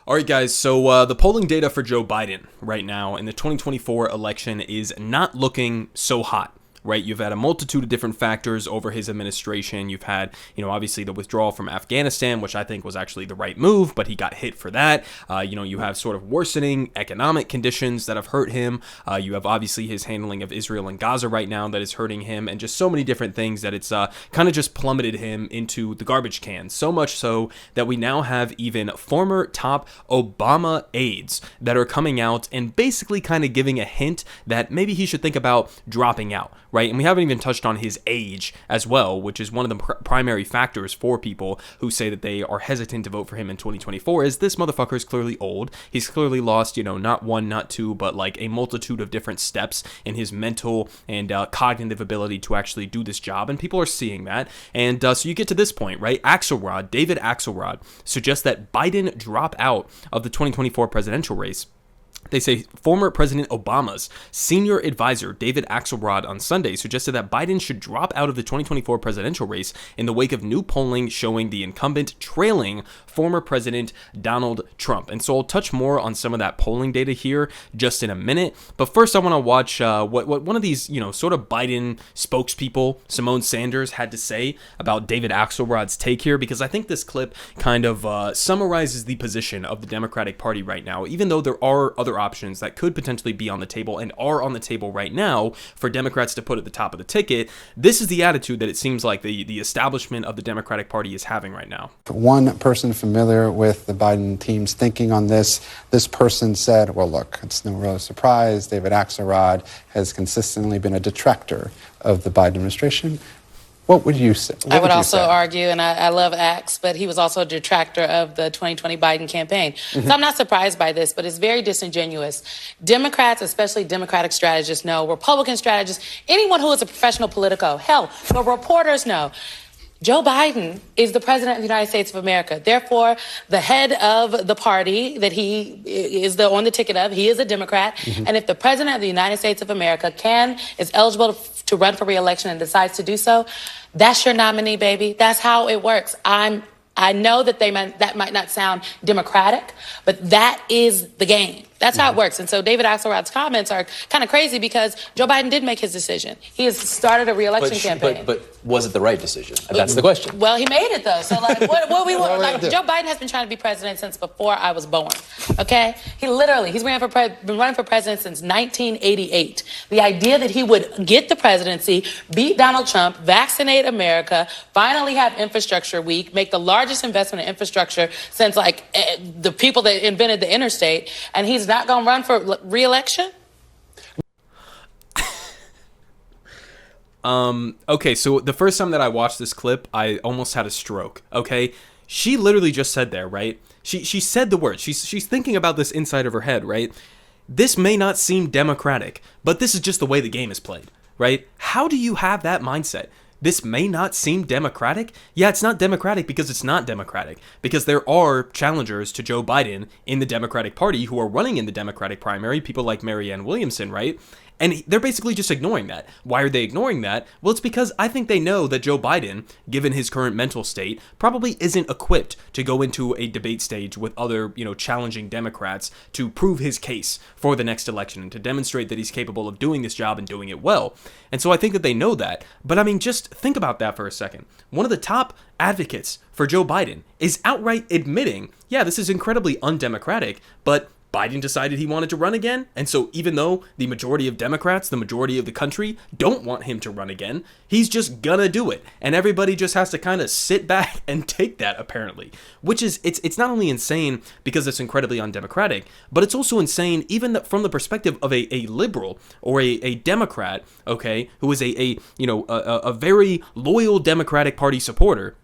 All right, guys, so the polling data for Joe Biden right now in the 2024 election is not looking so hot. Right, you've had a multitude of different factors over his administration. You've had, obviously the withdrawal from Afghanistan, which I think was actually the right move, but he got hit for that. You have sort of worsening economic conditions that have hurt him. You have obviously his handling of Israel and Gaza right now that is hurting him, and just so many different things that it's kind of just plummeted him into the garbage can. So much so that we now have even former top Obama aides that are coming out and basically kind of giving a hint that maybe he should think about dropping out. Right, and we haven't even touched on his age as well, which is one of the primary factors for people who say that they are hesitant to vote for him in 2024, is this motherfucker is clearly old. He's clearly lost, not one, not two, but like a multitude of different steps in his mental and cognitive ability to actually do this job, and people are seeing that. And so you get to this point, right? David Axelrod suggests that Biden drop out of the 2024 presidential race. They say former President Obama's senior advisor, David Axelrod, on Sunday suggested that Biden should drop out of the 2024 presidential race in the wake of new polling showing the incumbent trailing former President Donald Trump. And so I'll touch more on some of that polling data here just in a minute. But first, I want to watch what one of these, sort of Biden spokespeople, Simone Sanders, had to say about David Axelrod's take here, because I think this clip kind of summarizes the position of the Democratic Party right now, even though there are other options that could potentially be on the table and are on the table right now for Democrats to put at the top of the ticket. This is the attitude that it seems like the establishment of the Democratic Party is having right now. One person familiar with the Biden team's thinking on this person said, well, look, it's no real surprise. David Axelrod has consistently been a detractor of the Biden administration. What would you say? I would also argue, and I love Axe, but he was also a detractor of the 2020 Biden campaign. Mm-hmm. So I'm not surprised by this, but it's very disingenuous. Democrats, especially Democratic strategists, know. Republican strategists, anyone who is a professional politico, hell, the reporters know. Joe Biden is the president of the United States of America. Therefore, the head of the party that he is on the ticket of, he is a Democrat. Mm-hmm. And if the president of the United States of America is eligible to run for re-election and decides to do so, that's your nominee, baby. That's how it works. I know that that might not sound democratic, but that is the game. That's how it works. And so David Axelrod's comments are kind of crazy because Joe Biden did make his decision. He has started a re-election campaign. But was it the right decision? That's the question. Well, he made it, though. So, what we want, Joe Biden has been trying to be president since before I was born, okay? He's been running for president since 1988. The idea that he would get the presidency, beat Donald Trump, vaccinate America, finally have infrastructure week, make the largest investment in infrastructure since, the people that invented the interstate, and he's not going to run for re-election? Okay, so the first time that I watched this clip, I almost had a stroke, okay? She literally just said there, right? She said the words. She's thinking about this inside of her head, right? This may not seem democratic, but this is just the way the game is played, right? How do you have that mindset? This may not seem democratic. Yeah, it's not democratic because it's not democratic. Because there are challengers to Joe Biden in the Democratic Party who are running in the Democratic primary, people like Marianne Williamson, right? And they're basically just ignoring that. Why are they ignoring that? Well, it's because I think they know that Joe Biden, given his current mental state, probably isn't equipped to go into a debate stage with other, challenging Democrats to prove his case for the next election and to demonstrate that he's capable of doing this job and doing it well. And so I think that they know that. But I mean, just think about that for a second. One of the top advocates for Joe Biden is outright admitting, yeah, this is incredibly undemocratic, but Biden decided he wanted to run again, and so even though the majority of Democrats, the majority of the country, don't want him to run again, he's just gonna do it, and everybody just has to kind of sit back and take that, apparently. Which is, it's not only insane because it's incredibly undemocratic, but it's also insane even from the perspective of a liberal or a Democrat, okay, who is a very loyal Democratic Party supporter.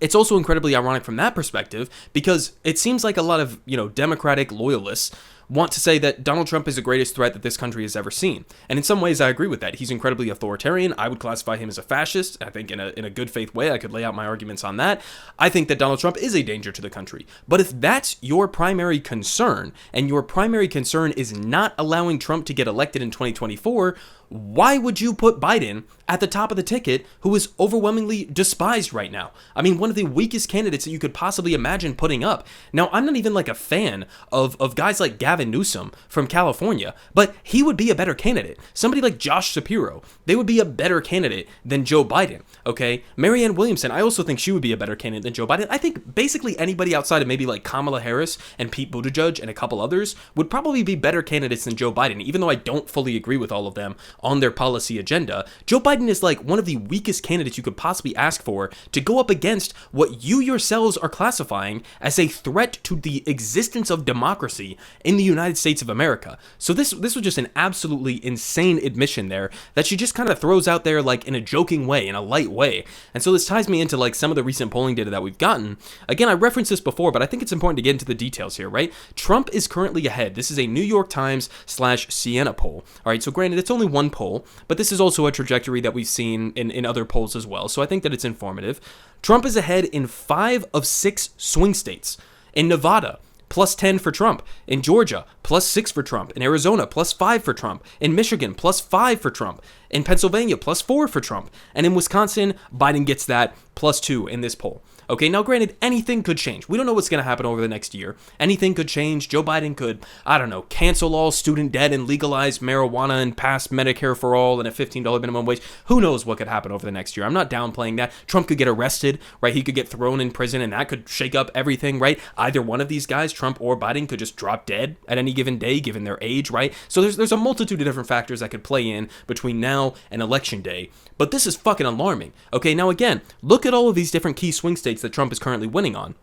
It's also incredibly ironic from that perspective because it seems like a lot of, Democratic loyalists want to say that Donald Trump is the greatest threat that this country has ever seen. And in some ways, I agree with that. He's incredibly authoritarian. I would classify him as a fascist. I think in a good faith way, I could lay out my arguments on that. I think that Donald Trump is a danger to the country. But if that's your primary concern, and your primary concern is not allowing Trump to get elected in 2024, why would you put Biden at the top of the ticket, who is overwhelmingly despised right now? I mean, one of the weakest candidates that you could possibly imagine putting up. Now, I'm not even like a fan of guys like Gavin Newsom from California, but he would be a better candidate. Somebody like Josh Shapiro, they would be a better candidate than Joe Biden, okay? Marianne Williamson, I also think she would be a better candidate than Joe Biden. I think basically anybody outside of maybe like Kamala Harris and Pete Buttigieg and a couple others would probably be better candidates than Joe Biden, even though I don't fully agree with all of them on their policy agenda. Joe Biden is like one of the weakest candidates you could possibly ask for to go up against what you yourselves are classifying as a threat to the existence of democracy in the United States of America. So this was just an absolutely insane admission there that she just kind of throws out there like in a joking way, in a light way. And so this ties me into like some of the recent polling data that we've gotten. Again, I referenced this before, but I think it's important to get into the details here, right? Trump is currently ahead. This is a New York Times / Siena poll. All right, so granted, it's only one poll, but this is also a trajectory that we've seen in other polls as well. So I think that it's informative. Trump is ahead in 5 of 6 swing states. In Nevada, +10 for Trump. In Georgia, +6 for Trump. In Arizona, +5 for Trump. In Michigan, +5 for Trump. In Pennsylvania, +4 for Trump. And in Wisconsin, Biden gets that +2 in this poll. Okay, now granted, anything could change. We don't know what's going to happen over the next year. Anything could change. Joe Biden could, I don't know, cancel all student debt and legalize marijuana and pass Medicare for all and a $15 minimum wage. Who knows what could happen over the next year? I'm not downplaying that. Trump could get arrested, right? He could get thrown in prison and that could shake up everything, right? Either one of these guys, Trump or Biden, could just drop dead at any given day, given their age, right? So there's a multitude of different factors that could play in between now and election day. But this is fucking alarming. Okay, now again, look at all of these different key swing states that Trump is currently winning on.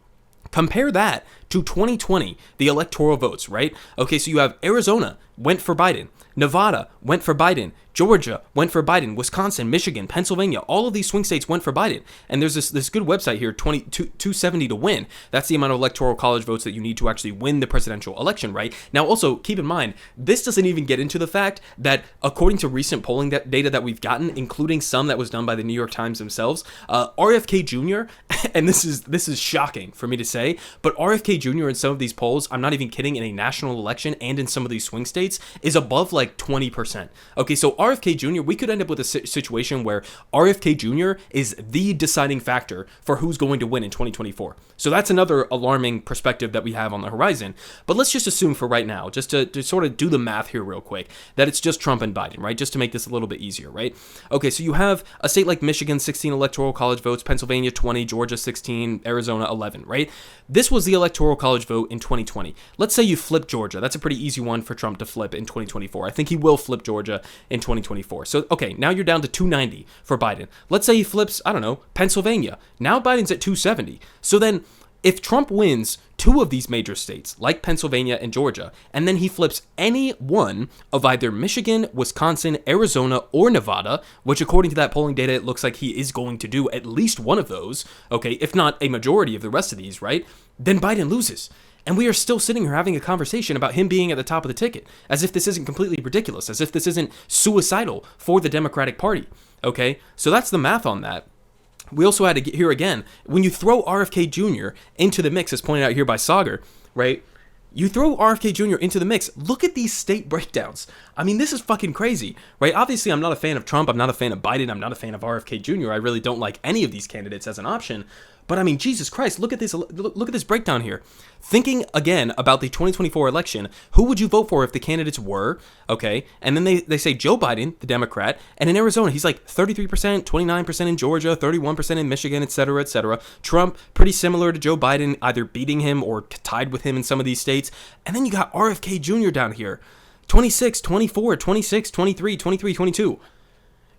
Compare that to 2020, the electoral votes, right? Okay, so you have Arizona went for Biden, Nevada went for Biden, Georgia went for Biden, Wisconsin, Michigan, Pennsylvania, all of these swing states went for Biden. And there's this good website here, 270 to win. That's the amount of electoral college votes that you need to actually win the presidential election, right? Now, also, keep in mind, this doesn't even get into the fact that according to recent polling data that we've gotten, including some that was done by the New York Times themselves, RFK Jr., and this is shocking for me to say, but RFK Jr. in some of these polls, I'm not even kidding, in a national election and in some of these swing states, is above like 20%. Okay, so RFK Jr., we could end up with a situation where RFK Jr. is the deciding factor for who's going to win in 2024. So that's another alarming perspective that we have on the horizon. But let's just assume for right now, just to sort of do the math here real quick, that it's just Trump and Biden, right? Just to make this a little bit easier, right? Okay, so you have a state like Michigan, 16 electoral college votes, Pennsylvania, 20, Georgia, 16, Arizona, 11, right? This was the electoral college vote in 2020. Let's say you flip Georgia. That's a pretty easy one for Trump to flip in 2024. I think he will flip Georgia in 2024. So, okay, now you're down to 290 for Biden. Let's say he flips, I don't know, Pennsylvania. Now Biden's at 270. So then, if Trump wins 2 of these major states, like Pennsylvania and Georgia, and then he flips any one of either Michigan, Wisconsin, Arizona, or Nevada, which according to that polling data, it looks like he is going to do at least one of those, okay, if not a majority of the rest of these, right? Then Biden loses. And we are still sitting here having a conversation about him being at the top of the ticket, as if this isn't completely ridiculous, as if this isn't suicidal for the Democratic Party, okay? So that's the math on that. We also had to get here again, when you throw RFK Jr. into the mix, as pointed out here by Sagar, right? You throw RFK Jr. into the mix, look at these state breakdowns. I mean, this is fucking crazy, right? Obviously, I'm not a fan of Trump, I'm not a fan of Biden, I'm not a fan of RFK Jr. I really don't like any of these candidates as an option. But I mean, Jesus Christ, look at this breakdown here. Thinking again about the 2024 election, who would you vote for if the candidates were, okay? And then they say Joe Biden, the Democrat, and in Arizona, he's like 33%, 29% in Georgia, 31% in Michigan, etc., etc. Trump, pretty similar to Joe Biden, either beating him or tied with him in some of these states. And then you got RFK Jr. down here, 26, 24, 26, 23, 23, 22.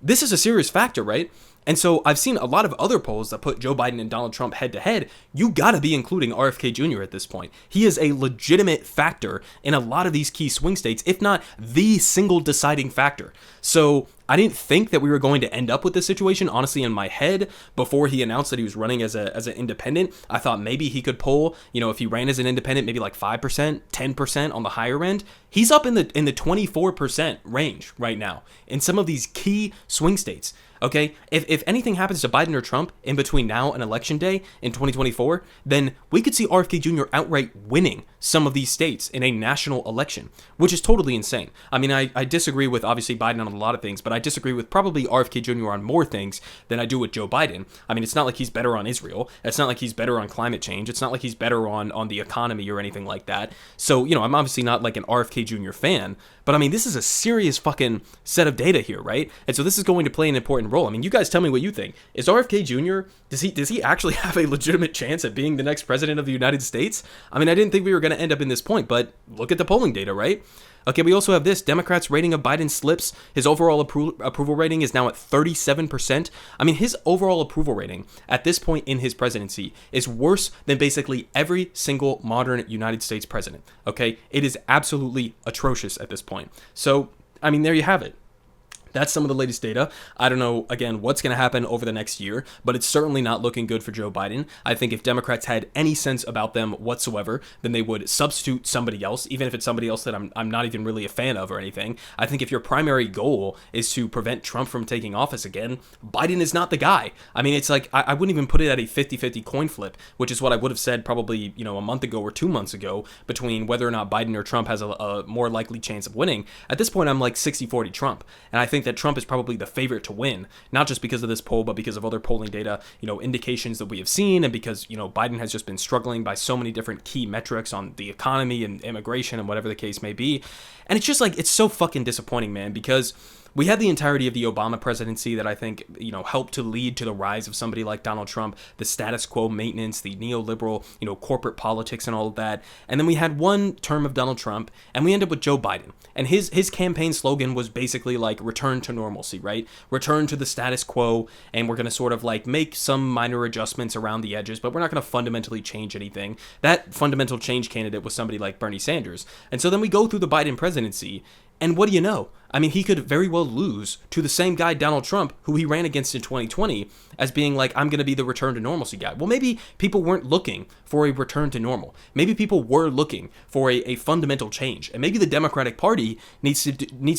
This is a serious factor, right? And so I've seen a lot of other polls that put Joe Biden and Donald Trump head to head. You got to be including RFK Jr. at this point. He is a legitimate factor in a lot of these key swing states, if not the single deciding factor. So I didn't think that we were going to end up with this situation. Honestly, in my head, before he announced that he was running as an independent, I thought maybe he could pull, if he ran as an independent, maybe like 5%, 10% on the higher end. He's up in the 24% range right now in some of these key swing states. Okay, if anything happens to Biden or Trump in between now and election day in 2024, then we could see RFK Jr. outright winning some of these states in a national election, which is totally insane. I mean, I disagree with obviously Biden on a lot of things, but I disagree with probably RFK Jr. on more things than I do with Joe Biden. I mean, it's not like he's better on Israel. It's not like he's better on climate change. It's not like he's better on the economy or anything like that. So, I'm obviously not like an RFK Jr. fan, but I mean, this is a serious fucking set of data here, right? And so this is going to play an important role. I mean, you guys tell me what you think. Is RFK Jr., does he actually have a legitimate chance at being the next president of the United States? I mean, I didn't think we were going to end up in this point, but look at the polling data, right? Okay, we also have this. Democrats' rating of Biden slips. His overall approval rating is now at 37%. I mean, his overall approval rating at this point in his presidency is worse than basically every single modern United States president. Okay, it is absolutely atrocious at this point. So, I mean, there you have it. That's some of the latest data. I don't know, again, what's going to happen over the next year, but it's certainly not looking good for Joe Biden. I think if Democrats had any sense about them whatsoever, then they would substitute somebody else, even if it's somebody else that I'm not even really a fan of or anything. I think if your primary goal is to prevent Trump from taking office again, Biden is not the guy. I mean, it's like, I wouldn't even put it at a 50-50 coin flip, which is what I would have said probably, a month ago or 2 months ago between whether or not Biden or Trump has a more likely chance of winning. At this point, I'm like 60-40 Trump. And I think that Trump is probably the favorite to win, not just because of this poll, but because of other polling data, indications that we have seen, and because, Biden has just been struggling by so many different key metrics on the economy and immigration and whatever the case may be. And it's just like, it's so fucking disappointing, man, because we had the entirety of the Obama presidency that I think, helped to lead to the rise of somebody like Donald Trump, the status quo maintenance, the neoliberal, corporate politics and all of that. And then we had one term of Donald Trump, and we ended up with Joe Biden. And his campaign slogan was basically like return to normalcy, right? Return to the status quo, and we're going to sort of like make some minor adjustments around the edges, but we're not going to fundamentally change anything. That fundamental change candidate was somebody like Bernie Sanders. And so then we go through the Biden presidency, and what do you know? I mean, he could very well lose to the same guy, Donald Trump, who he ran against in 2020 as being like, I'm going to be the return to normalcy guy. Well, maybe people weren't looking for a return to normal. Maybe people were looking for a fundamental change. And maybe the Democratic Party needs to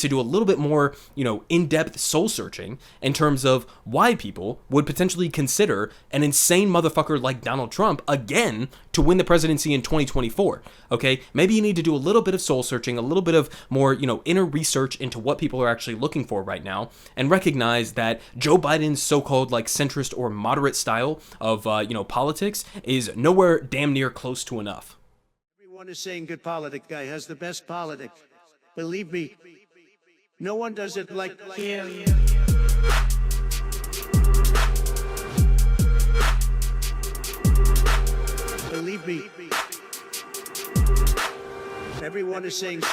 do a little bit more, in-depth soul searching in terms of why people would potentially consider an insane motherfucker like Donald Trump again to win the presidency in 2024. Okay? Maybe you need to do a little bit of soul searching, a little bit of more, inner research into what people are actually looking for right now, and recognize that Joe Biden's so-called like centrist or moderate style of politics is nowhere damn near close to enough. Everyone is saying good politic guy has the best politic. Believe me, no one does it like him. Believe me, everyone is saying